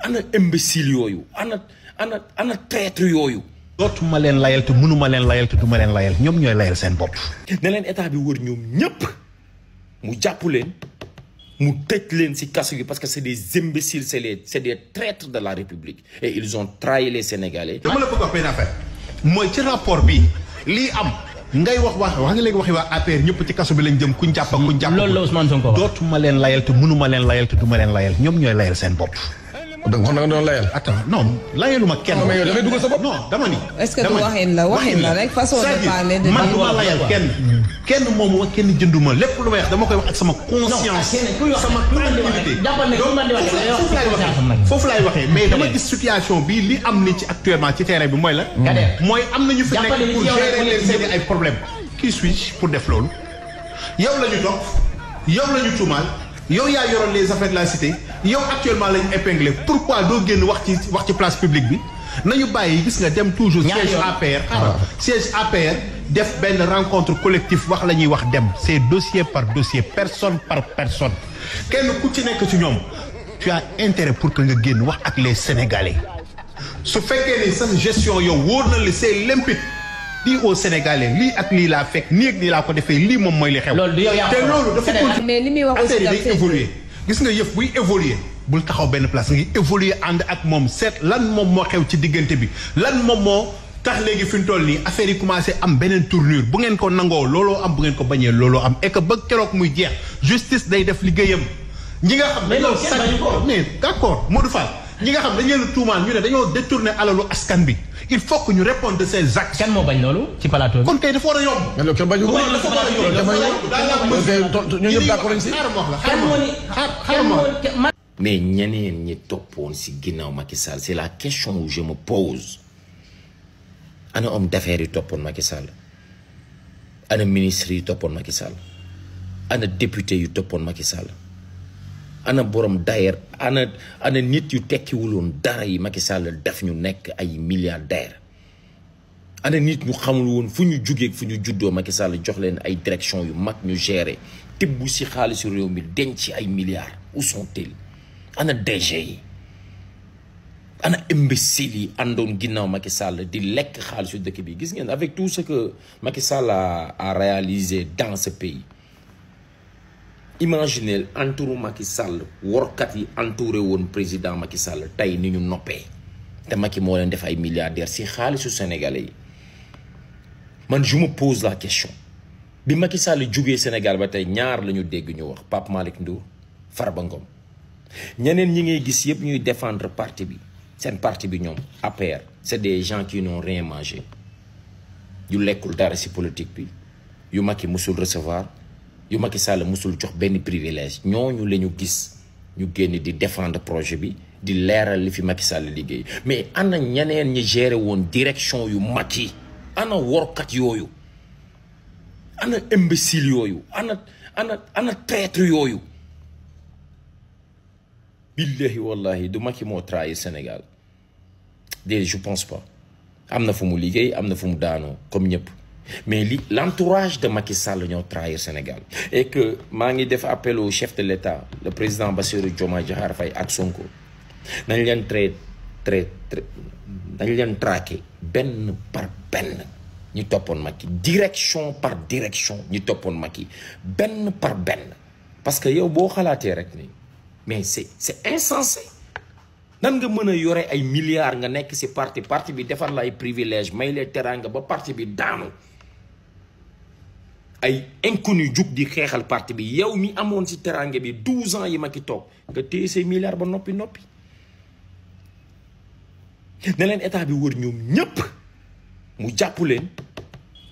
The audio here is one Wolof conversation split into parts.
ana imbécile yooyu ana traître yooyu. dootuma leen layal te mënuma leen layal te duma leen layal ñoom ñooy layal seen bopp. ne leen état bi wër ñoom ñëpp mu jàpp leen mu tëj leen ci kaso gi parce que c'est des imbéciles c'est des traîtres de la République et ils ont trahi les Sénégalais. dama la bëgg wax benn affaire mooy ci rapport bi lii am ngay wax nga léegi waxi waa APR ñëpp ci kaso bi lañ jëm kuñ jàpp ak kuñ jàpp. loolu la Ousmane Sonko wax. dootuma leen layal te mënuma leen layal te duma leen layal ñoom ñooy layal seen bopp. donc wax nga doon layal. attends non layaluma kenn. non mais yow dafay dugal sa bopp. non dama ni. est-ce que du waxin la rek façon de parler de. man duma layal kenn moomu ma kenn jënduma lépp lu may wax dama koy wax ak sama conscience. sama tranquillité foofu laay waxee mais dama gis situation bi li am ni ci actuellement ci terrain bi mooy la. mooy am na ñu fi nekk pour gérer leen seen ay problème qui suis-je pour def loolu yow la ñu topp yow la ñu tuumaal yow yaa yoroon les affaires de la cité yow actuellement lañu épinglé pourquoi doo génn wax ci place publique bi nañu bàyyi gis nga dem toujours siège APR siège APR def benn rencontre collective wax la ñuy wax dem c'est dossier par dossier personne par personne kenn ku ci nekk ci ñoom tu as intérêt pour que nga génn wax ak les Sénégalais su fekkee ni sa gestion yow wóor na li c'est limpide lii au Sénégalais lii ak lii laa fekk nii ak nii laa ko defee lii moom mooy li xew. te loolu dafa continuer mais li muy wax aussi day évoluer gis nga yëf buy évoluer bul taxaw benn place nga évoluer ànd ak moom seet lan moom moo xew ci diggante bi lan moom moo tax léegi fi mu toll nii affaire yi commencé am beneen tournure bu ngeen ko nangoo looloo am bu ngeen ko bañee looloo am et que ba keroog muy jeex justice day def liggéeyam. ñi nga xam dañoo sàcc mais d'accord Modou Fall ñi nga xam dañu leen tuumaan ñu ne dañoo détourner alalu askan bi il faut que ñu répondre de ces actes. kan moo bañ loolu ci plateau bi. kon kay dafa war a yomb. mais loolu kenn bañu ko. dafa war a yomb. ñooñu ñëpp d'accord nañ si. mais ñeneen ñi toppoon ci ginnaaw Macky Sall c'est la question où je me pose ana homme d'affaires yi toppoon Macky Sall ana ministre yi toppoon Macky Sall ana député yu toppoon Macky Sall ana borom d'ailleurs ana nit yu tekkiwuloon dara yi Macky Sall def ñu nekk ay milliardaires ana nit ñu xamul woon fu ñu jugee fu ñu juddoo Macky Sall jox leen ay direction yu mag ñu gérer tibb ci xaalisu réew mi denc ci ay milliards où sont-ils ana DG yi ana imbéciles yi àndoon ginnaaw Macky Sall di lekk xaalisu dëkk bi gis ngeen avec tout ce que Macky Sall a réalisé dans ce pays. Imaginez entouré Macky Sall workat yi entouré woon président Macky Sall tey ni ñu noppee te Macky moo leen def ay milliardaires ci xaalisu sénégalais yi man je me pose la question bi Macky Sall jógee Sénégal ba tey ñaar la ñu dégg ñu wax Pape Malick Ndour Farba Ngom ñeneen ñi ngay gis yëpp ñuy défendre parti bi seen parti bi ñoom APR c'est des gens qui n'ont rien mangé yu lekkul dara ci politique bi yu Macky musul recevoir yu Macky Sall musul jox benn privilège ñooñu la ñu gis ñu génn di défendre projet bi di leeral li fi Macky Sall liggéey mais ana ñeneen ñi géré woon direction yu Macky ana workat yooyu ana imbécile yooyu ana traître yooyu billahi wallahi du Macky moo trahir Sénégal déedéet je pense pas am na fu mu liggéey am na fu mu daanoo comme ñëpp mais l'entourage de Macky Sall ñoo trahir Sénégal et que maa ngi def appel au chef de l'État le président Bassirou Diomaye Diakhar Faye ak Sonko nañ leen dañ leen traqué benn par benn ñu toppoon Macky direction par direction ñu toppoon Macky benn par benn parce que yow boo xalaatee rek ni mais c'est insensé nan nga mën a yore ay milliards nga nekk ci parti bi defar la ay privilèges may lee teraanga ba parti bi daanu ay inconnu jug di xeexal parti bi yow mi amoon ci teraanga bi 12 ans yi Macky toog nga téye say milliards ba noppi ne leen état bi wër ñoom ñëpp mu jàpp leen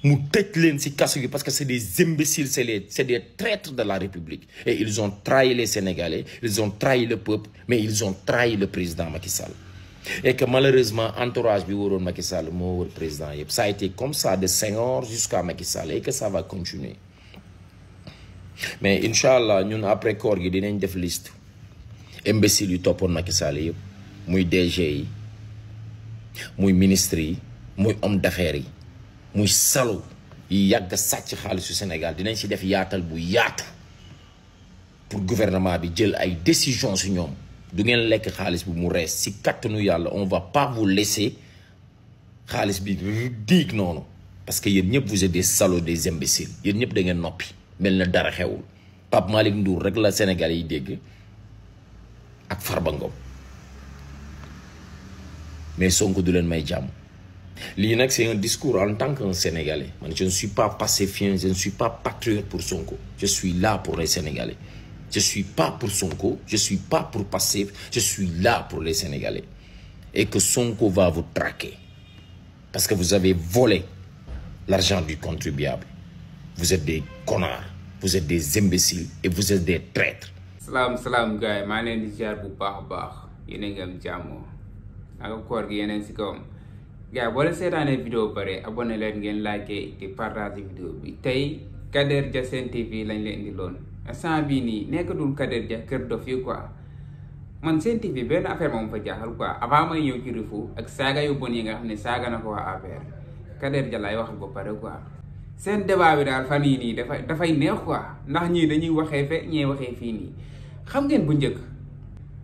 mu tëj leen ci kaso gi parce que c'est des imbéciles c'est des traîtres de la République et ils ont trahi les Sénégalais ils ont trahi le peuple mais ils ont trahi le président Macky Sall et que malheureusement entourage bi waroon Macky Sall moo wër président yëpp ça a été comme ça de Senghor jusqu'à Macky Sall et que ça va continuer mais inch'Allah ñun après koor gi dinañ def liste imbéciles yu toppoon Macky Sall yëpp muy DG yi muy ministre yi muy homme d'affaires yi muy salaud yi yàgg sàcc xaalisu Sénégal dinañ ci def yaatal bu yaatu pour gouvernement bi jël ay décisions ci ñoom du ngeen lekk xaalis bu mu rees si kattanu yàlla on va pas vous laisser xaalis bi diig noonu parce que yéen ñëpp vous êtes des salauds des imbéciles yéen ñëpp da ngeen noppi mel na dara xewul Pape Malick Ndour rek la Sénégalais yi dégg ak Farba Ngom mais Sonko du leen may jàmm lii nag c'est un discours en tant qu'un Sénégalais man je ne suis pas pacifien je ne suis pas patriote pour Sonko je suis là pour les Sénégalais je suis pas pour Sonko je suis pas pour Pastef je suis là pour les Sénégalais et que Sonko va vous traquer parce que vous avez volé l'argent du contribuable vous êtes des connards vous êtes des imbéciles et vous êtes des traîtres. salaam gars yi maa ngi leen di ziar bu baax a baax yéen a ngi am jàmm ak koor gi yeneen si kawam gars yi boo leen seetaanee vidéo bare abonné leen ngeen like di partager vidéo bi tey Kader Dia Sen TV lañ leen di loon instant bii nii nekkatul Kader Dia kër dof yi quoi man Sen TV benn affaire moom fa jaaxal quoi avant may ñëw ci Rifou ak saaga yu bon yi nga xam ne saaga na ko waa APR Kader Dia lay wax ba pare quoi seen débat bi daal fan yii nii dafay neex quoi ndax ñii dañuy waxee fe ñee waxee fii nii xam ngeen bu njëkk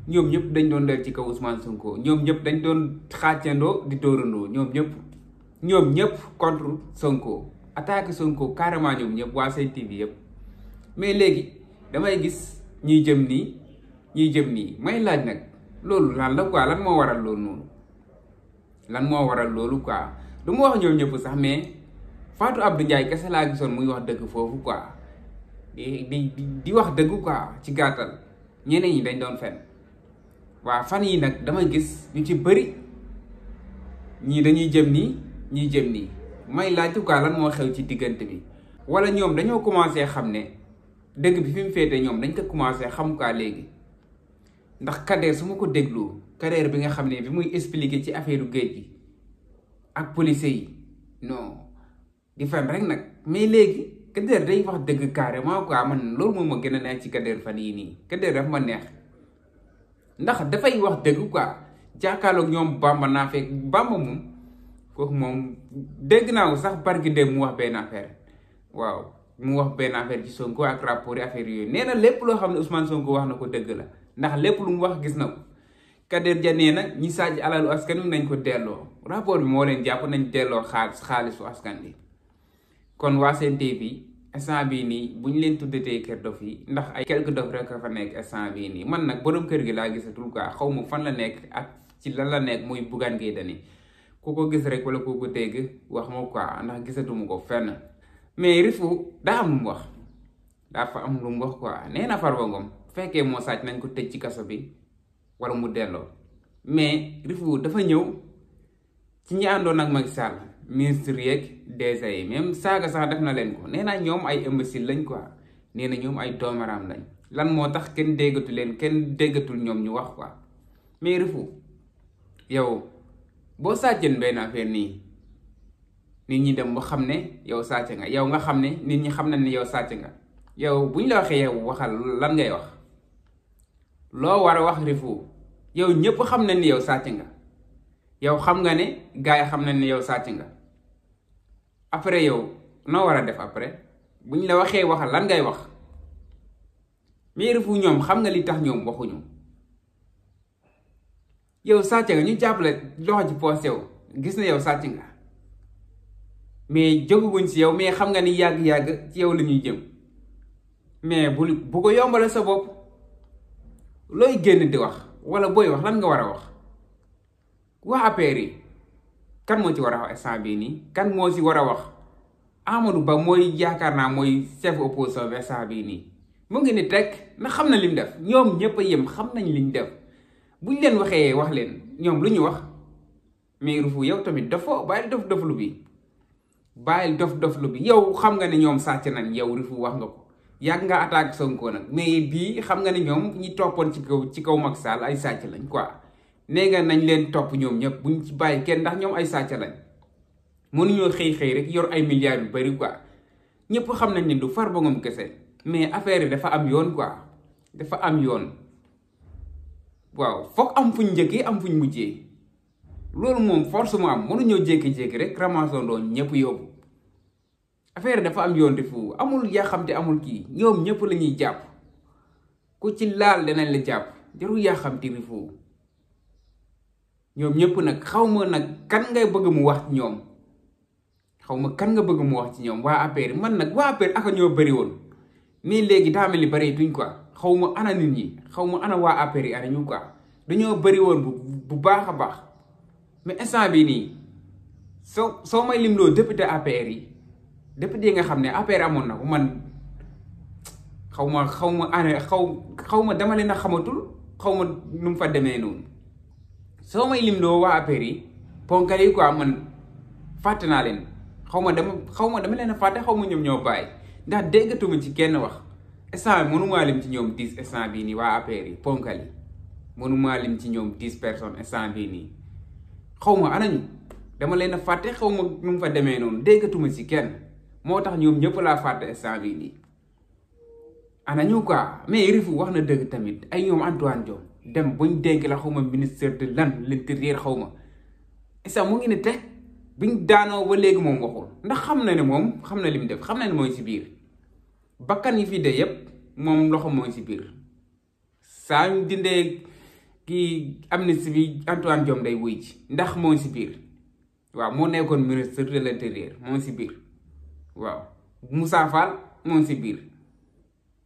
ñoom ñëpp dañ doon dal ci kaw Ousmane Sonko ñoom ñëpp dañ doon xàccandoo di dóorandoo ñoom ñëpp contre Sonko attaque Sonko carrément ñoom ñëpp waa Sen TV yëpp mais léegi damay gis ñuy jëm nii may laaj nag loolu lan la quoi lan moo waral loolu noonu lan moo waral loolu quoi du ma wax ñoom ñëpp sax mais Fatou Abdou Ndiaye kese laa gisoon muy wax dëgg foofu quoi di wax dëgg quoi ci gàttal ñeneen ñi dañ doon fen waa fan yi nag dama gis ñu ci bëri ñii dañuy jëm nii may laaj quoi lan moo xew ci diggante bi wala ñoom dañoo commencé xam ne dëgg bi fi mu féete ñoom dañ ko commencé xam quoi léegi ndax Kader su ma ko déglu Kader bi nga xam ne bi muy expliquer ci affaire géej gi ak policiers yi non di fen rek nag mais léegi Kader day wax dëgg carrément quoi man loolu moom ma gën a neex ci Kader fan yii nii Kader daf ma neex ndax dafay wax dëgg quoi jàkkaarloog ñoom Bamba naa fekk Bamba moom kooku moom dégg naa ko sax barki dem mu wax benn affaire waaw mu wax benn affaire ci Sonko ak rapport yi affaire yooyu nee na lépp loo xam ne Ousmane Sonko wax na ko dëgg la ndax lépp lu mu wax gis na ko Kader Dia nee na ñi sàcc alalu askan wi nañ ko delloo rapport bi moo leen jàpp nañ delloo xaalisu askan bi kon waa Sen TV instant bii nii bu ñu leen tuddatee kër dof yi ndax ay quelques dof rek a fa nekk instant bii nii man nag borom kër gi laa gisatul quoi xaw ma fan la nekk ak ci lan la nekk muy Bougane Gueye Dany ku ko gis rek wala ku ko dégg wax ma quoi ndax gisatuma ko fenn mais Rifou daa am lu mu wax dafa am lu mu wax quoi nee na Farba Ngom fekkee moo sàcc nañ ko tëj ci kaso bi wala mu delloo mais Rifou dafa ñëw ci ñi àndoon ak Macky Sall ministre yeeg DG yi même saaga sax def na leen ko nee naa ñoom ay imbécile lañ quoi nee na ñoom ay doomaraam lañ lan moo tax kenn déggatul ñoom ñu wax quoi mais Rifou yow boo sàcceen benn affaire nii nit ñi dem ba xam ne yow sàcc nga yow nga xam ne nit ñi xam nañ ne yow sàcc nga yow buñ la waxee yow waxal lan ngay wax loo war a wax Rifou yow ñëpp xam nañ ne yow sàcc nga yow xam nga ne gars yi xam nañ ne yow sàcc nga après yow noo war a def après buñ la waxee waxal lan ngay wax mais Rifou ñoom xam nga li tax ñoom waxuñu yow sàcc nga ñu jàppale loxo ci poos yow gis na yow sàcc nga mais jóguguñ si yow mais xam nga ni yàgg-yàgg ci yow la ñuy jëm mais bu ko yombale sa bopp looy génn di wax wala booy wax lan nga war a wax waa APR yi kan moo ci war a wax instant bii nii kan moo si war a wax Amadou Ba mooy yaakaar naa mooy chef opposition instant bii nii mu ngi ni teg na xam na lim def ñoom ñëpp a yem xam nañ liñ def buñ leen waxee wax leen ñoom lu ñu wax mais Rifou yow tamit dafa bàyyi dof-doflu bi yow xam nga ne ñoom sàcc nañ yow Rifou wax nga ko yàgg nga attaque Sonko nag mais bii xam nga ne ñoom ñi toppoon ci kaw Macky Sall ay sàcc lañ quoi nee nga nañ leen topp ñoom ñëpp buñ ci bàyyi kenn ndax ñoom ay sàcc lañ mënuñoo xëy rek yor ay milliards yu bari quoi ñëpp xam nañ ne du Farba Ngom kese mais affaire yi dafa am yoon quoi dafa am yoon waaw foog am fuñ njëkkee am fuñ mujjee loolu moom force mu am mënuñoo jékki-jékki rek ramassandoo ñëpp yóbbu affaire dafa am yoon Rifou amul yaa xam te amul kii ñoom ñëpp la ñuy jàpp ku ci laal danañ la jàpp jarul yaa xam ti Rifu ñoom ñëpp nag xaw ma nag kan ngay bëgg mu wax ci ñoom xaw ma kan nga bëgg mu wax ci ñoom waa APR man nag waa APR aka ñoo bëri woon mais léegi daa mel ni bëri duñ quoi xaw ma ana nit ñi xaw ma ana waa APR yi ana ñu quoi dañoo bëri woon bu baax a baax mais instant bii nii soo may limloo député APR yi député yi nga xam ne APR amoon na ko man xaw ma dama leen a xamatul xaw ma nu mu fa demee noonu soo may limloo waa APR yi ponkal yi quoi man fàtte naa leen xaw ma dama leen a fàtte xaw ma ñoom ñoo bàyyi ndax déggatuma ci kenn wax instant mënumaa lim ci ñoom 10 instant bii nii waa APR yi ponkal yi mënumaa lim ci ñoom 10 personnes instant bii nii xaw ma anañu dama leen a fàtte xaw ma nu mu fa demee noonu déggatuma ci kenn moo tax ñoom ñëpp laa fàtte instant bii nii anañu quoi mais Rifu wax na dëgg tamit ay ñoom Antoine Diome dem buñ dénk la xaw ma ministère de l'intérieur xaw ma instant mu ngi ne teg biñ daanoo ba léegi moom waxul ndax xam na ne moom xam na li mu def xam na ne mooy ci biir bakkan yi fi de yépp moom loxo mooy ci biir saa ñu dindee kii amnistie bi Antoine Diome day wuy ci ndax moo ci biir waaw moo nekkoon ministre de l'intérieur moo ci biir waaw Moussa Fall moo ci biir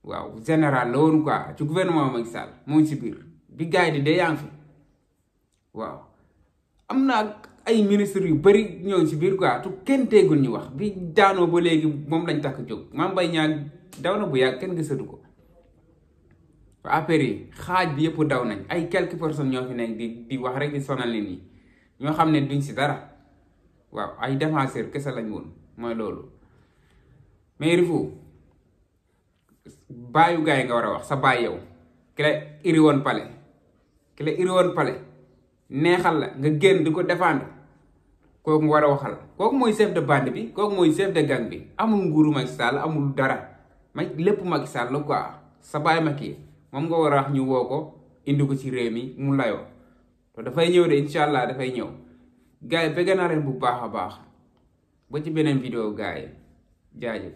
waaw général la woon quoi ci gouvernement Macky Sall moo ci biir bi gars yi di dee yaa ngi fi waaw am na ay ministres yu bëri ñëw ci biir quoi tu kenn teegul ñu wax bi daanoo ba léegi moom lañ takk jóg Mame Mbaye Niang daw na bu yàgg kenn gisatu ko APR yi xaaj bi yëpp daw nañ ay quelques personnes ñoo fi nekk di wax rek di sonal nit ñi ñoo xam ne duñ ci dara waaw ay défenseur kese lañ woon mooy loolu mais Rifu baayu gars yi nga war a wax sa baay yow ki la iri woon pale neexal la nga génn di ko défendre kooku nga war a waxal kooku mooy chef de bande bi kooku mooy chef de gang bi amul nguuru Macky Sall amul dara lépp Macky Sall la quoi sa baay Macky moom nga war a wax ñu woo ko indi ko ci réew mi mu layoo te dafay ñëw de incha allah dafay ñëw gars yi bëgg naa leen bu baax a baax ba ci beneen vidéo gars yi jaajëf